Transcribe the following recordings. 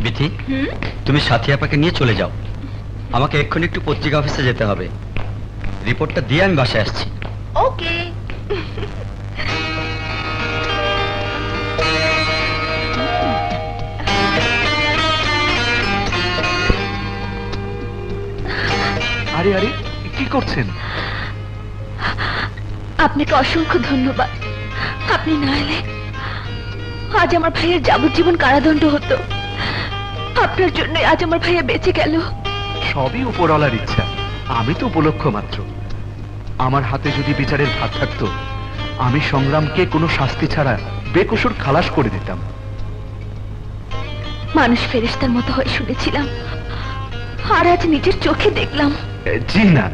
বিথি, তুমি সাথী আপাকে নিয়ে চলে যাও। আমাকে এক্ষুনি একটু পত্রিকা অফিসে যেতে হবে। রিপোর্টটা দিয়ে আমি বাসায় আসছি। ওকে। আরে আরে, কি করছেন? আপনাকে অসংখ্য ধন্যবাদ। আপনি না এলে আজ আমার ভাইয়ের যাবজ্জীবন কারাদণ্ড হতো। আপনার জন্য আজ আমার ভাইয়া বেঁচে গেল। সবই উপরওয়ালার ইচ্ছা, আমি তো উপলক্ষ মাত্র। আমার হাতে যদি বিচারের ভার থাকতো, আমি সংগ্রামকে কোনো শাস্তি ছাড়া বেকসুর খালাস করে দিতাম। মানুষ ফেরেশতার মতো হয় শুনেছিলাম, আর আজ নিজের চোখে দেখলাম। জি না,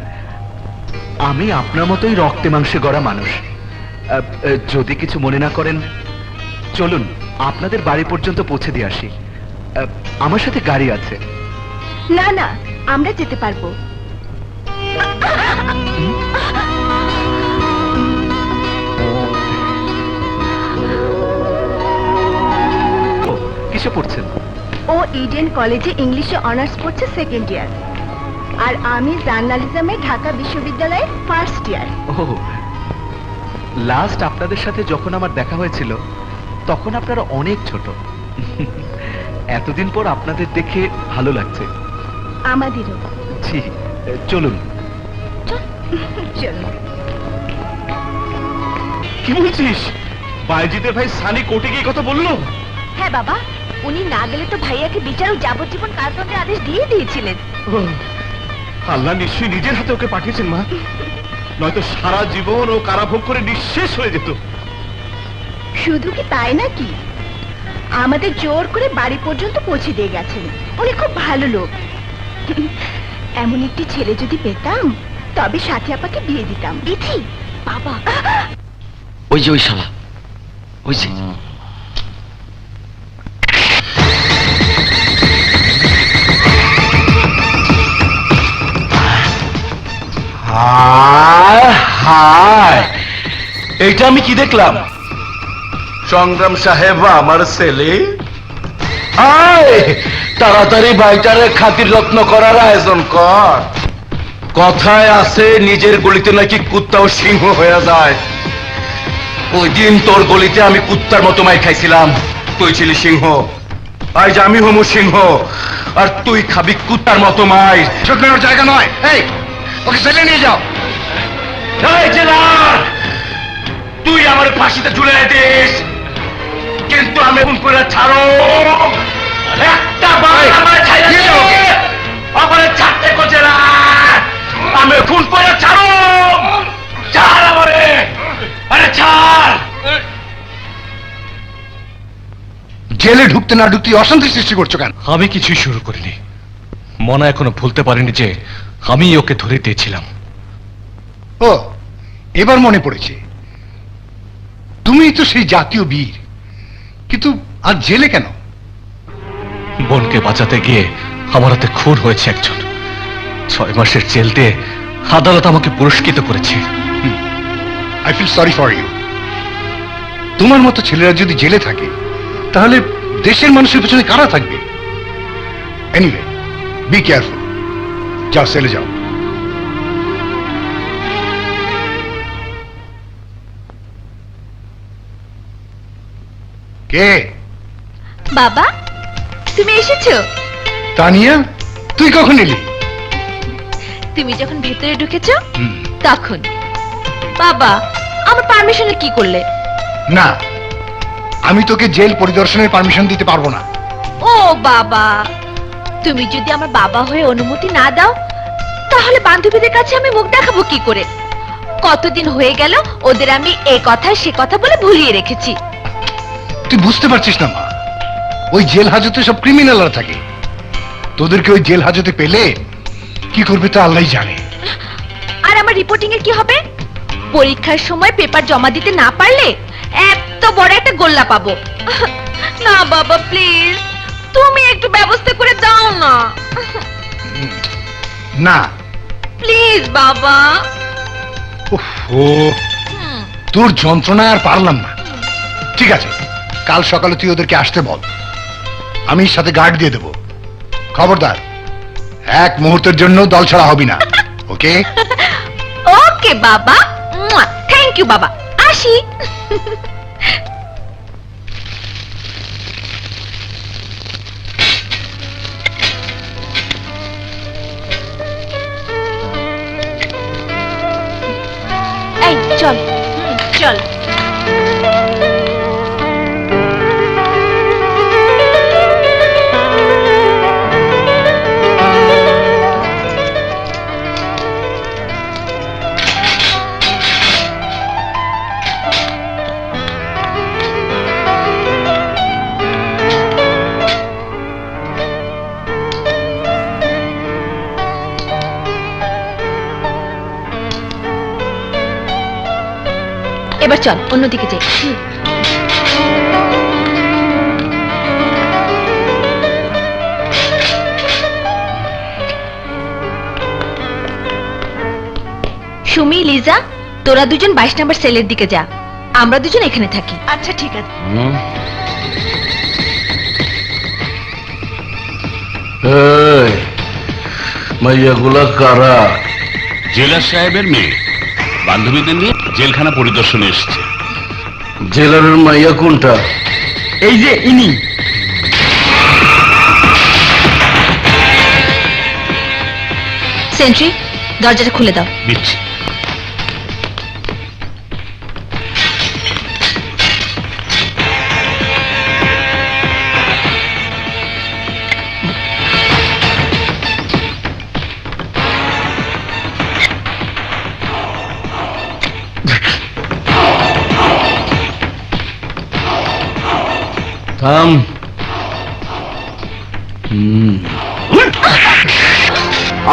আমি আপনার মতোই রক্তে মাংসে গড়া মানুষ। যদি কিছু মনে না করেন, চলুন আপনাদের বাড়ি পর্যন্ত পৌঁছে দিয়ে আসি। আমার সাথে গাড়ি আছে। না না, আমরা যেতে পারবো। কিসে পড়ছেন? ও ইডেন কলেজে ইংলিশে অনার্স পড়ছে, সেকেন্ড ইয়ার। আর আমি জার্নালিজমে ঢাকা বিশ্ববিদ্যালয়ে ফার্স্ট ইয়ার। ও, লাস্ট আপনাদের সাথে যখন আমার দেখা হয়েছিল তখন আপনারা অনেক ছোট। এতদিন পর আপনাদের দেখে ভালো লাগছে। আমাদেরও। জি, চলুন। চলো। কি বলছিস? বাইজিদের ভাই সানি কোর্টে গিয়ে কথা বললো? হ্যাঁ বাবা, উনি না গেলে তো ভাইয়াকে বিচার ও যাবজ্জীবন কারাদণ্ডের আদেশ দিয়ে দিয়েছিলেন। আল্লাহ নিশ্চয়ই নিজের হাতে ওকে পাঠিয়েছেন মা, নয়তো সারা জীবন ও কারাভোগ করে নিঃশেষ হয়ে যেত। শুধু কি তাই নাকি, আমাদের জোর করে বাড়ি পর্যন্ত পৌঁছে দিয়ে গেছেন। উনি খুব ভালো লোক। এমন একটি ছেলে যদি পেতাম, তবে সাথী আপাকে বিয়ে দিতাম। বিথি, বাবা। ওই যে ওই শালা, ওই যে। হায়, এইটা আমি কি দেখলাম? সংগ্রাম সাহেব আমার ছেলে। আয়, তাড়াতাড়ি বাইটারে খাতির যত্ন করার আয়োজন কর। কথায় আছে, নিজের গলিতে নাকি কুত্তাও সিংহ হয়ে যায়। ওই দিন তোর গলিতে আমি কুত্তার মতো মাই খাইছিলাম, তুই ছিলি সিংহ। আজ আমি হমু সিংহ, আর তুই খাবি কুত্তার মতো মাই। শুকনোর জায়গা নয়, এই ওকে ছেলে নিয়ে যাও। এই জেলার, তুই আমার ফাঁসিতে ঝুলে দিস, কিন্তু আমি খুন করে ছাড়ো। একটা বার আমার আমার ছাড়তে কোচেরা, আমি খুন করে ছাড়ো। ছাড় আমারে, আরে ছাড়। জেলে ঢুকতে না ঢুকতে অশান্তি সৃষ্টি করছো কেন? আমি কিছুই শুরু করিনি। মনা এখনো ভুলতে পারিনি যে আমি ওকে ধরে দিয়েছিলাম। ও, এবার মনে পড়েছে, তুমি তো সেই জাতীয় বীর, কিন্তু আজ জেলে কেন? বোনকে বাঁচাতে গিয়ে আমার হাতে খুন হয়েছে একজন। 6 মাসের জেল দিয়ে আদালত আমাকে পুরস্কৃত করেছে। I feel sorry for you. তোমার মতো ছেলেরা যদি জেলে থাকে, তাহলে দেশের মানুষের পেছনে কারা থাকবে? Anyway, be careful. যাও, সেলে যাও। কে? বাবা, তুমি এসেছো? তানিয়া, তুই কখন এলি? তুমি যখন ভেতরে ঢুকেছো তখন। বাবা, আমার পারমিশনে কি করলে? না, আমি তোকে জেল পরিদর্শনের পারমিশন দিতে পারবো না। ও বাবা, তুমি যদি আমার বাবা হয়ে অনুমতি না দাও, তাহলে বান্ধবীদের কাছে আমি মুখ দেখাবো কি করে? কতদিন হয়ে গেল ওদের আমি এ কথা সে কথা বলে ভুলিয়ে রেখেছি। তুই বুঝতে পারছিস না মা, ওই জেল হাজতে সব ক্রিমিনালরা থাকে। তোদেরকে ওই জেল হাজতে পেলে কি করবে তা আল্লাহই জানে। আর আমার রিপোর্টিং এর কি হবে? পরীক্ষার সময় পেপার জমা দিতে না পারলে এত বড় একটা গোল্লা পাবো। না বাবা, প্লিজ তুমি একটু ব্যবস্থা করে দাও না। না প্লিজ বাবা। ওহো, তোর যন্ত্রণায় আর পারলাম না। ঠিক আছে, কাল সকালে তুই ওদেরকে আসতে বল। আমি সাথে গার্ড দিয়ে দেবো। খবরদার, এক মুহূর্তের জন্য দল ছাড়া হবি না, ওকে? ওকে বাবা, থ্যাংক ইউ বাবা, আসি। এই চল চল। এবার চল অন্যদিকে যাই। সুমি, লিজা, তোরা দুজন 22 নম্বর সেলের দিকে যা, আমরা দুজন এখানে থাকি। আচ্ছা ঠিক আছে। এই মাইয়াগুলা কারা? জেলার সাহেবের মেয়ে বান্ধবীদের নিয়ে জেলখানা পরিদর্শনে এসেছে। জেলারের মাইয়া কোনটা? এই যে ইনি। সেন্ট্রি, দরজাটা খুলে দাও। দিচ্ছি। থাম।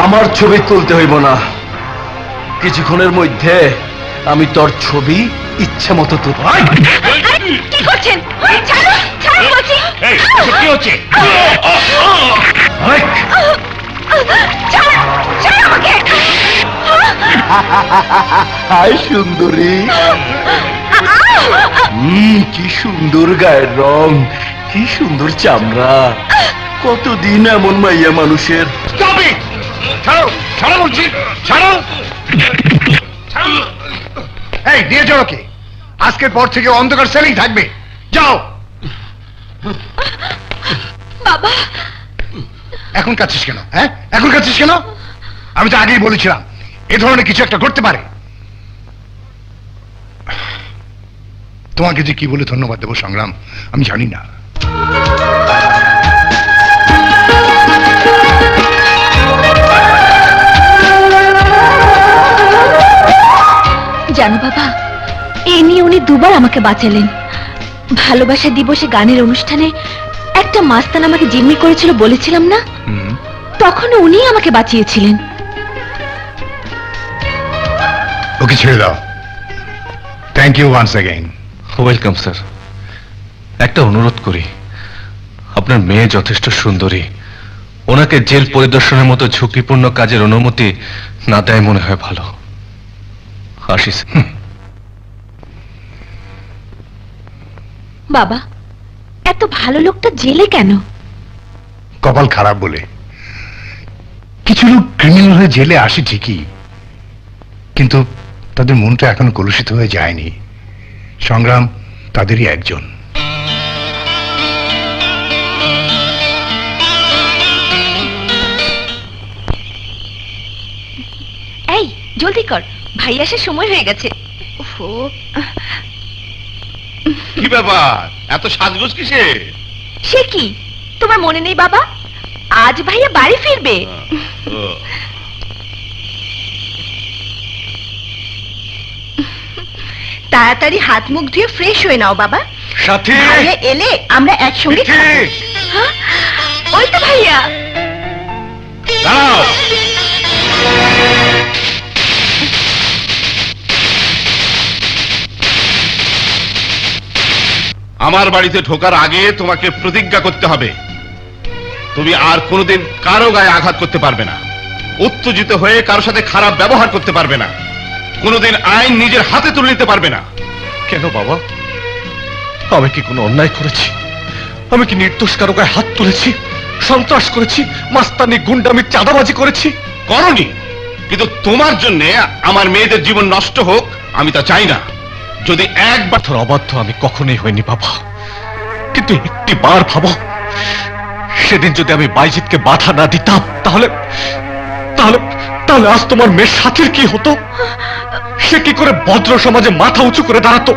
আমার ছবি তুলতে হইব না, কিছুক্ষণের মধ্যে আমি তোর ছবি ইচ্ছে মতো তুলব। কি করছেন? ছাড়ো, ছাড়ো বলছি। এই, কি হচ্ছে? ছাড়ো, ছাড়ো আমাকে। হাই সুন্দরী, কি সুন্দর গায়ের রং, কি সুন্দর চামড়া, কতদিন এমন মাইয়া মানুষের। ছাড়ো, ছাড়ো বলছি, ছাড়ো। এই দিয়ে যাও ওকে, আজকের পর থেকে অন্ধকার সেলেই থাকবে, যাও। বাবা, এখন কাচ্ছিস কেন? হ্যাঁ, এখন কাচ্ছিস কেন? আমি তো আগেই বলেছিলাম এ ধরনের কিছু একটা করতে পারে। তোমাকে যে কি বলে ধন্যবাদ দেবো সংগ্রাম, আমি জানি না। জানো বাবা, এ নিয়ে উনি দুবার আমাকে বাঁচালেন। ভালোবাসা দিবসে গানের অনুষ্ঠানে একটা মাস্তান আমাকে জিম্মি করেছিল বলেছিলাম না, তখন উনি আমাকে বাঁচিয়েছিলেন। ওকে ছেড়ে দাও। Thank you once again. Welcome sir. একটা অনুরোধ করি, আপনার মেয়ে যথেষ্ট সুন্দরী, ওনাকে জেল পরিদর্শনের মতো ঝুঁকিপূর্ণ কাজের অনুমতি না দেয় মনে হয় ভালো। আসি স্যার। বাবা, এত ভালো লোকটা জেলে কেন? কপাল খারাপ বলে। কিছু লোক ক্রিমিনাল হয়ে জেলে আসে ঠিকই, কিন্তু তাদের মনটা এখনো কলুষিত হয়ে যায়নি। সংগ্রাম তাদেরই একজন। এই জলদি কর, ভাই আসার সময় হয়ে গেছে। ওহো, কি ব্যাপার, এত সাজগোজ কিসে? সে কি তোমার মনে নেই বাবা, আজ ভাইয়া বাড়ি ফিরবে। তাড়াতাড়ি হাত মুখ ধুয়ে ফ্রেশ হয়ে নাও বাবা। সাথী, ভাইয়া এলে আমরা একসঙ্গে খাবো। হ্যাঁ? ওই তো ভাইয়া। দাঁড়াও। আমার বাড়িতে ঢোকার আগে তোমাকে প্রতিজ্ঞা করতে হবে, তুমি আর কোনোদিন কারো গায়ে আঘাত করতে পারবে না, উত্তেজিত হয়ে কারোর সাথে খারাপ ব্যবহার করতে পারবে না, কোনোদিন আইন নিজের হাতে তুলে নিতে পারবে না। কেন বাবা, আমি কি কোনো অন্যায় করেছি? আমি কি নির্দোষ কারো গায়ে হাত তুলেছি, সন্ত্রাস করেছি, মাস্তানি, গুন্ডামি, চাঁদাবাজি করেছি? করনি, কিন্তু তোমার জন্য আমার মেয়েদের জীবন নষ্ট হোক আমি তা চাই না। যদি একবার পাথর অবাধ্য আমি কখনোই হইনি বাবা, কিন্তু একটি বার ভাবো, সেদিন যদি আমি বাইজিৎকে বাধা না দিতাম তাহলে তাহলে তাহলে আজ তোমার মেয়ের সাথীর কি হতো? সে কি করে ভদ্র সমাজে মাথা উঁচু করে দাঁড়াতো?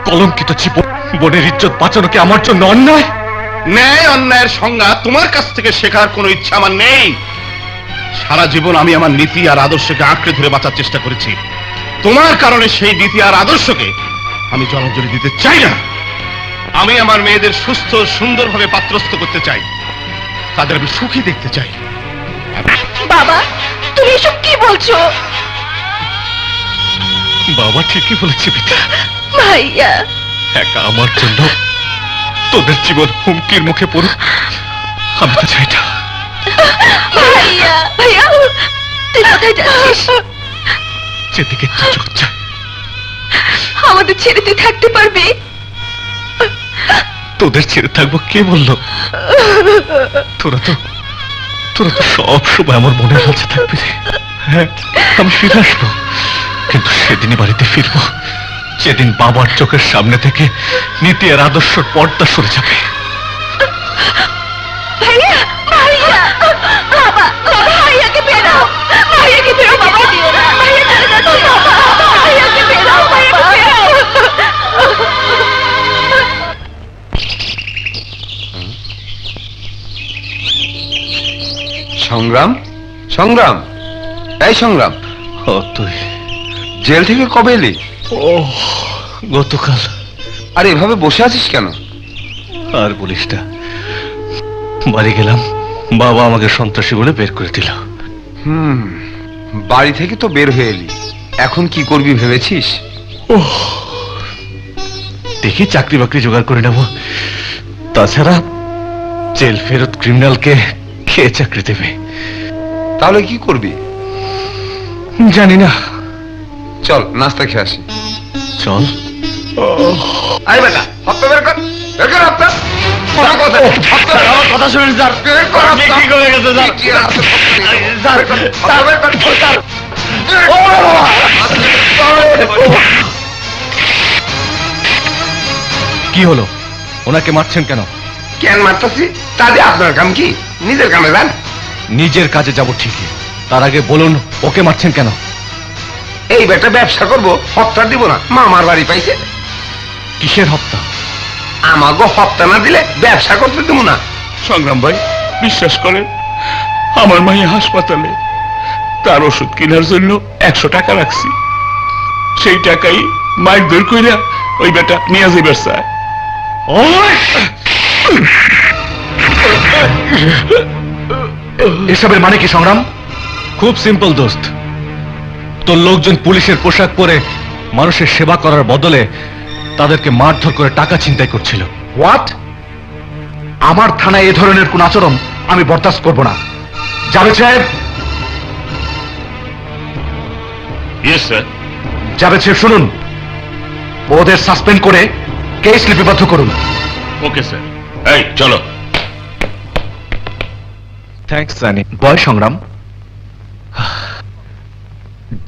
কলঙ্কিত জীবন, বোনের ইজ্জত বাঁচানো কি আমার জন্য অন্যায়? ন্যায় অন্যায়ের সংজ্ঞা তোমার কাছ থেকে শেখার কোনো ইচ্ছা আমার নেই। সারা জীবন আমি আমার নীতি আর আদর্শকে আঁকড়ে ধরে বাঁচার চেষ্টা করেছি। তোমার কারণে সেই নীতি আর আদর্শকে আমি জলাঞ্জলি দিতে চাই না। আমি আমার মেয়েদের সুস্থ সুন্দরভাবে পাত্রস্থ করতে চাই, তাদের আমি সুখী দেখতে চাই। বাবা, তুমি এসব কি বলছো? বাবা ঠিকই বলেছে বিথি, ভাইয়া, একা আমার জন্য তোদের জীবন হুমকির মুখে পড়ুক আমি তো চাই না। ভাইয়া, ভাইয়া, তুই কোথায় যাচ্ছিস? যেদিকে তুই চোখ চায়। আমাদের ছেড়ে তুই থাকতে পারবি? তোদের ছেড়ে থাকবো কে বললো? তোরা তো সব সময় আমার মনের কাছে থাকবি রে। হ্যাঁ, আমি ফিরে আসবো, কিন্তু সেদিনই বাড়িতে ফিরবো যেদিন বাবার চোখের সামনে থেকে নীতি আর আদর্শর পর্দা সরে যাবে। ভাইয়া, ভাইয়া, বাবা, ভাইয়াকে বেরাও, ভাইয়াকে বেরাও, বাবা, ভাইয়া চলে যাচ্ছে, বাবা, ভাইয়াকে বেরাও, ভাইয়াকে বেরাও। সংগ্রাম, সংগ্রাম, এই সংগ্রাম, ও তুই জেল থেকে কবে এলি? ও গতকাল। আর এভাবে বসে আছিস কেন? আর বলিস না, বাড়ি গেলাম, বাবা আমাকে সন্ত্রাসী বলে বের করে দিল। বাড়ি থেকে তো বের হয়ে এলি, এখন কি করবি ভেবেছিস? দেখি চাকরি বাকরি জোগাড় করে নেব, তাছাড়া জেল ফেরত ক্রিমিনালকে কে চাকরি দেবে? তাহলে কি করবি? জানি না। চল নাস্তা খেয়ে আসি। চল। আই বেটা, হপ্তা বের কর, বের কর হপ্তা। আমার কথা শুনুন স্যার, বের কর হপ্তা। কি করে গেছে স্যার? স্যার, হপ্তা বের কর, স্যার। কি হলো? ওনাকে মারছেন কেন? কেন মারতাছি? তা দিয়ে আপনার কাম কি? নিজের কামে যান। নিজের কাজে যাব ঠিকই, তার আগে বলুন ওকে মারছেন কেন? এই বেটা ব্যবসা করবো, হপ্তা দিব না, মামার বাড়ি পাইছে। কিসের হত্যা? আমাকে হপ্তা না দিলে ব্যবসা করতে দেবো না। সংগ্রাম ভাই, বিশ্বাস করেন, আমার মাই হাসপাতালে, তার ওষুধ কেনার জন্য 100 টাকা রাখছি। সেই টাকাই মাইক বের কইরা ওই বেটা নিয়ে যাইবার চায়। এসবের মানে কি সংগ্রাম? খুব সিম্পল দোস্ত, তোর লোকজন পুলিশের পোশাক পরে মানুষের সেবা করার বদলে তাদেরকে মারধর করে টাকা ছিনতাই করছিল। হোয়াট? আমার থানায় এ ধরনের কোন আচরণ আমি বরদাস্ত করব না। জাভেদ সাহেব, ইয়েস স্যার। জাভেদ সাহেব শুনুন, ওদের সাসপেন্ড করে কেস লিপিবদ্ধ করুন। Okay sir. এই চলো। থ্যাঙ্কস সানি। বয় সংগ্রাম,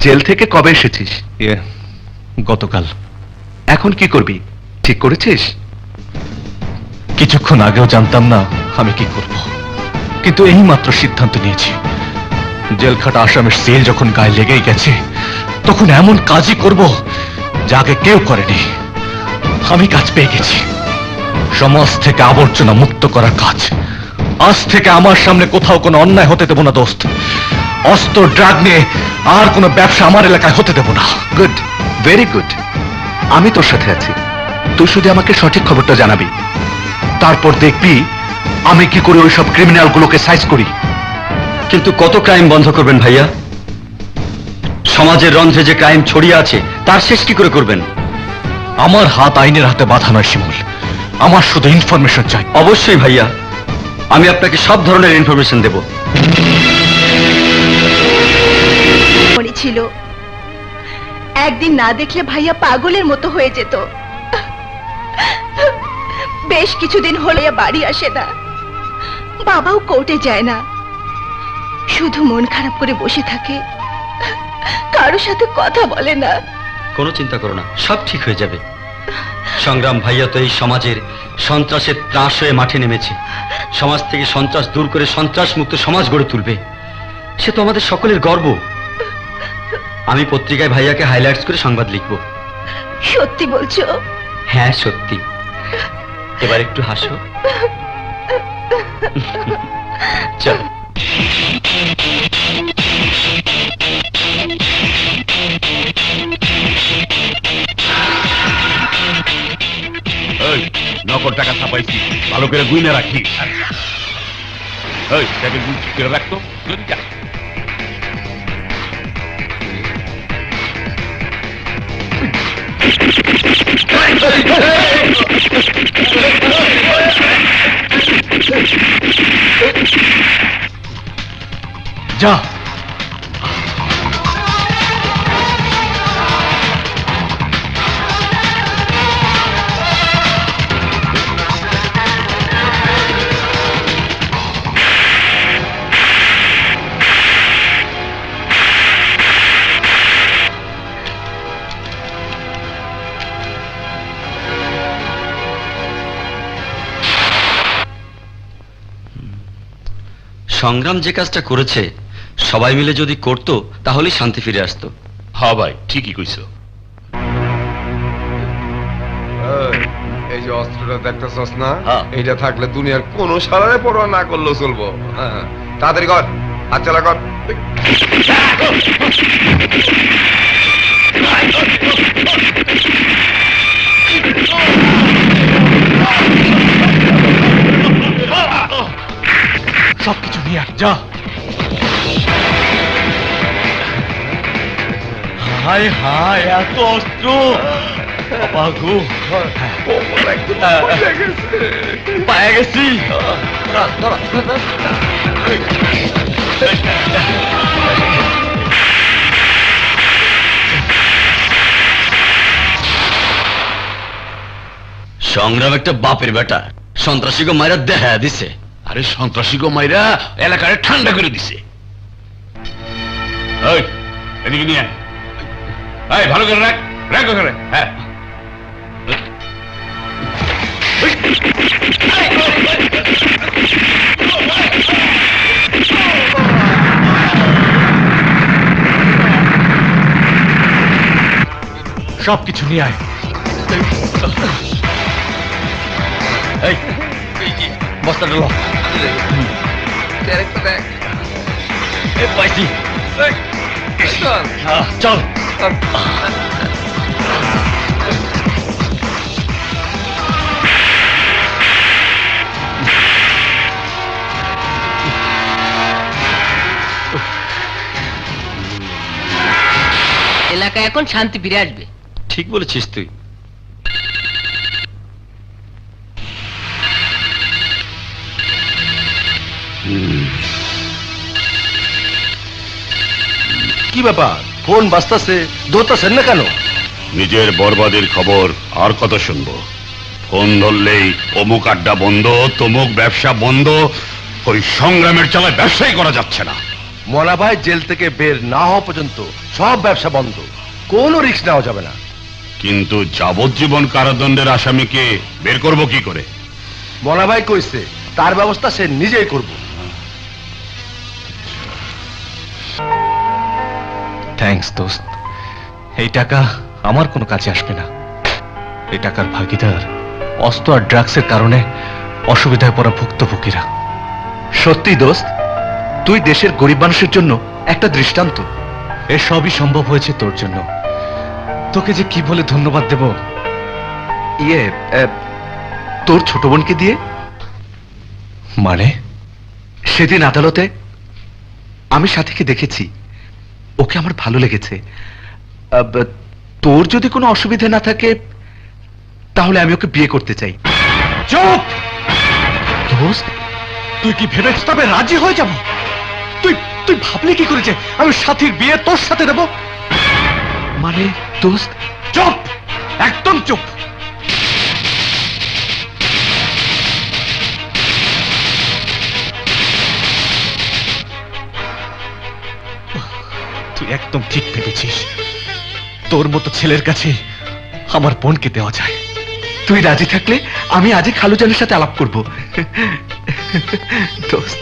জেল থেকে কবে এসেছিস? গতকাল। এখন কি করবি ঠিক করেছিস? কিছুক্ষণ আগেও জানতাম না আমি কি করব, কিন্তু এই মাত্র সিদ্ধান্ত নিয়েছি। জেলখাটা আসামের সেল যখন গায়ে লেগেই গেছে, তখন এমন কাজই করব যা আগে কেউ করেনি। আমি কাজ পেয়ে গেছি, সমাজ থেকে আবর্জনা মুক্ত করার কাজ। আজ থেকে আমার সামনে কোথাও কোনো অন্যায় হতে দেব না দোস্ত। অস্ত্র, ড্রাগ নিয়ে আর কোনো ব্যবসা আমার এলাকায় হতে দেব না। Good, very good. আমি তোর সাথে আছি, তুই শুধু আমাকে সঠিক খবরটা জানাবি, তারপর দেখবি আমি কি করে ওইসব ক্রিমিনালগুলোকে সাইজ করি। কিন্তু কত ক্রাইম বন্ধ করবেন ভাইয়া? সমাজের রন্ধ্রে যে ক্রাইম ছড়িয়ে আছে তার শেষ কি করে করবেন? আমার হাত আইনের হাতে বাঁধা নয় শিমুল, আমার শুধু ইনফরমেশন চাই। অবশ্যই ভাইয়া, আমি আপনাকে সব ধরনের ইনফরমেশন দেব। মনে ছিল একদিন না দেখলে ভাইয়া পাগলের মতো হয়ে যেত। বেশ কিছুদিন হলে বাড়ি আসে না, বাবাও কোর্টে যায় না, শুধু মন খারাপ করে বসে থাকে, কারোর সাথে কথা বলে না। কোনো চিন্তা করো না, সব ঠিক হয়ে যাবে। সংগ্রাম ভাইয়া তো এই সমাজের সন্ত্রাসের ত্রাস হয়ে মাঠে নেমেছে, সমাজ থেকে সন্ত্রাস দূর করে সন্ত্রাস মুক্ত সমাজ গড়ে তুলবে। সে তো আমাদের সকলের গর্ব। আমি পত্রিকায় ভাইয়াকে হাইলাইটস করে সংবাদ লিখব। সত্যি বলছো? হ্যাঁ সত্যি। এবার একটু হাসো। চলো। এই নকল টাকা ছাপাইছি, ভালো করে গুইনা রাখিস। এই টাকা গুছি করে রাখতো যদি যা। যা। সংগ্রাম যে কাজটা করেছে সবাই মিলে যদি করতো তাহলেই শান্তি ফিরে আসতো। হ্যাঁ ভাই, ঠিকই কইছো। এই যে অস্ত্রটা দেখতেছস না, হ্যাঁ। এইটা থাকলে দুনিয়ার কোনো সারারে পরোয়া না করলেও চলবো। হ্যাঁ, তাড়াতাড়ি কর, হাত চালা কর। সবকিছু নিয়ে আয়, যা। হায় হায়, এত অস্ত্র! বাবু পায়ে গেছি। সংগ্রাম একটা বাপের বেটা, সন্ত্রাসীকে মাইরা দেখা দিছে। আরে সন্ত্রাসী গো মাইরা এলাকারে ঠান্ডা করে দিছে। এই এদিকে নিয়ে আয়। এই ভালো করে রাখ, রাখ ওখানে। হ্যাঁ সবকিছু নিয়ে আয়। এই বস্তাটা লো। এই পাইছি। চল। এলাকায় এখন শান্তি ফিরে আসবে। ঠিক বলেছিস তুই। কি ব্যাপার, ফোন বাজতাছে, ধরতেছেন না কেন? নিজের বরবাদের খবর আর কত শুনবো? ফোন ধরলেই অমুক আড্ডা বন্ধ, তমুক ব্যবসা বন্ধ। ওই সংগ্রামের চালায় ব্যবসাই করা যাচ্ছে না। মনা ভাই জেল থেকে বের না হওয়া পর্যন্ত সব ব্যবসা বন্ধ, কোনো রিস্ক নেওয়া যাবে না। কিন্তু যাবজ্জীবন কারাদণ্ডের আসামিকে বের করব কি করে? মনা ভাই কইছে তার ব্যবস্থা সে নিজেই করব। থ্যাঙ্কস দোস্ত। এই টাকা আমার কোনো কাজে আসবে না। এই টাকার ভাগিদার অস্ত্র আর ড্রাগসের কারণে অসুবিধায় পড়া ভুক্তভোগীরা। সত্যি দোস্ত, তুই দেশের গরিব মানুষের জন্য একটা দৃষ্টান্ত। এ সবই সম্ভব হয়েছে তোর জন্য। তোকে যে কি বলে ধন্যবাদ দেব। ইয়ে, তোর ছোট বোনকে দিয়ে? মানে? সেদিন আদালতে আমি সাথীকে দেখেছি, ওকে আমার ভালো লেগেছে। তোর যদি কোনো অসুবিধা না থাকে তাহলে আমি ওকে বিয়ে করতে চাই। চুপ! দোস্ত, তুই কি ভেবেছিস তবে রাজি হয়ে যাব? তুই তুই ভাবলি কি করেছে আমি সাথীর বিয়ে তোর সাথে দেব? মানে দোস্ত? চুপ, একদম চুপ। একদম ঠিক ভেবেছিস। তোর মতো ছেলের কাছে আমার বোনকে দেওয়া যায়। তুই রাজি থাকলে আমি আজই খালুজানের সাথে আলাপ করব। দোস্ত,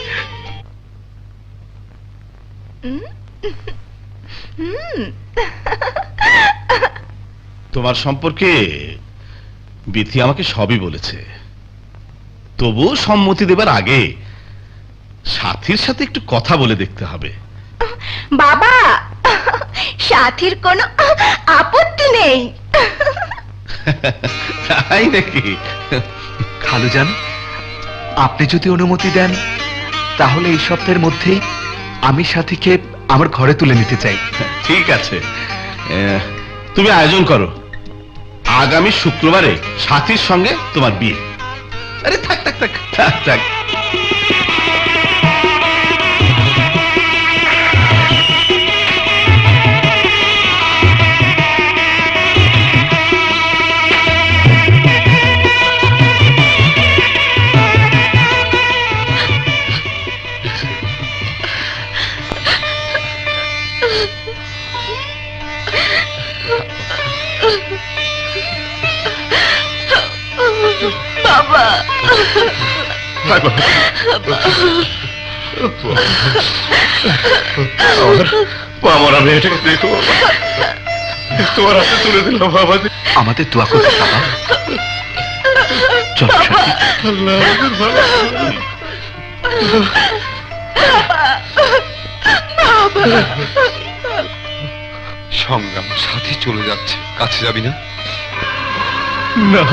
তোমার সম্পর্কে বিথি আমাকে সবই বলেছে। তবু সম্মতি দেবার আগে সাথীর সাথে একটু কথা বলে দেখতে হবে। বাবা, সাথীর কোনো আপত্তি নেই। তাই নাকি? খালুজান, আপনি যদি অনুমতি দেন তাহলে এই সপ্তাহের মধ্যেই আমি সাথীকে আমার ঘরে তুলে নিতে চাই। ঠিক আছে, তুমি আয়োজন করো। আগামী শুক্রবারে সাথীর সঙ্গে তোমার বিয়ে। আরে থাক থাক থাক থাক থাক। বাবা, আমার মেয়েটাকে দেখো, তোমার হাতে তুলে দিলাম বাবা। আমাদের দোয়া করতে বাবা। চল সাথী। আল্লাহ আমাদের ভালো সংগ্রাম, সাথী চলে যাচ্ছে, কাছে যাবি না? না,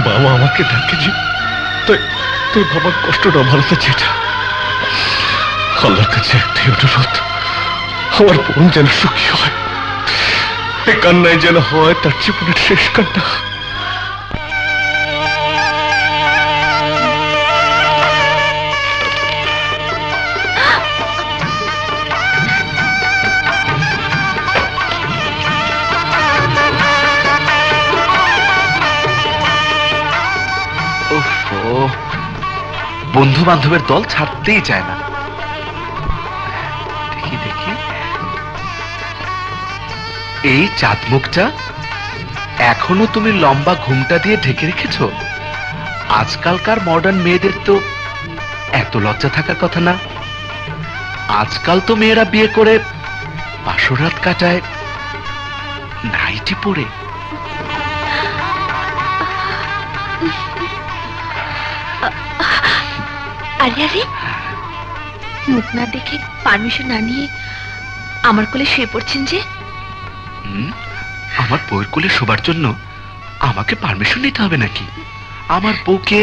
বাবা আমাকে ডাকেনি, তাই তুই বাবার কষ্টটা ভালোতে চেয়েছে। আল্লাহর কাছে একটাই অনুরোধ, আমার বোন যেন সুখী হয়। এই কান্নায় যেন হয় তার জীবনের শেষ কান্না। বন্ধু বান্ধবের দল ছাড়তেই চায় না। দেখি দেখি, এই চাঁদ মুখটা এখনো তুমি লম্বা ঘুমটা দিয়ে ঢেকে রেখেছ? আজকালকার মডার্ন মেয়েদের তো এত লজ্জা থাকার কথা না। আজকাল তো মেয়েরা বিয়ে করে বাসর রাত কাটায় নাইটি পরে। আরে আরে, মুখ না দেখে পারমিশন না নিয়ে আমার কোলে শুয়ে পড়ছেন যে? আমার বউয়ের কোলে শোবার জন্য আমাকে পারমিশন নিতে হবে নাকি? আমার বউকে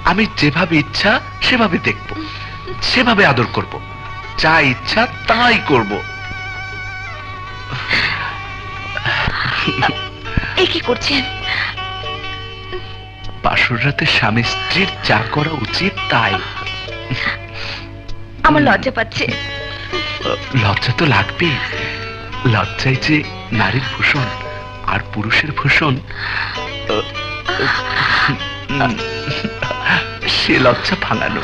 আমি যেভাবে ইচ্ছা সেভাবে দেখব, সেভাবে আদর করব, যা ইচ্ছা তাই করব। এই কি করছেন? বাসর রাতে স্বামী স্ত্রীর যা করা উচিত তাই। আমার লজ্জা পাচ্ছে। লজ্জা তো লাগবেই। লজ্জাই যে নারীর ভূষণ, আর পুরুষের ভূষণ সে লজ্জা ভাঙানো।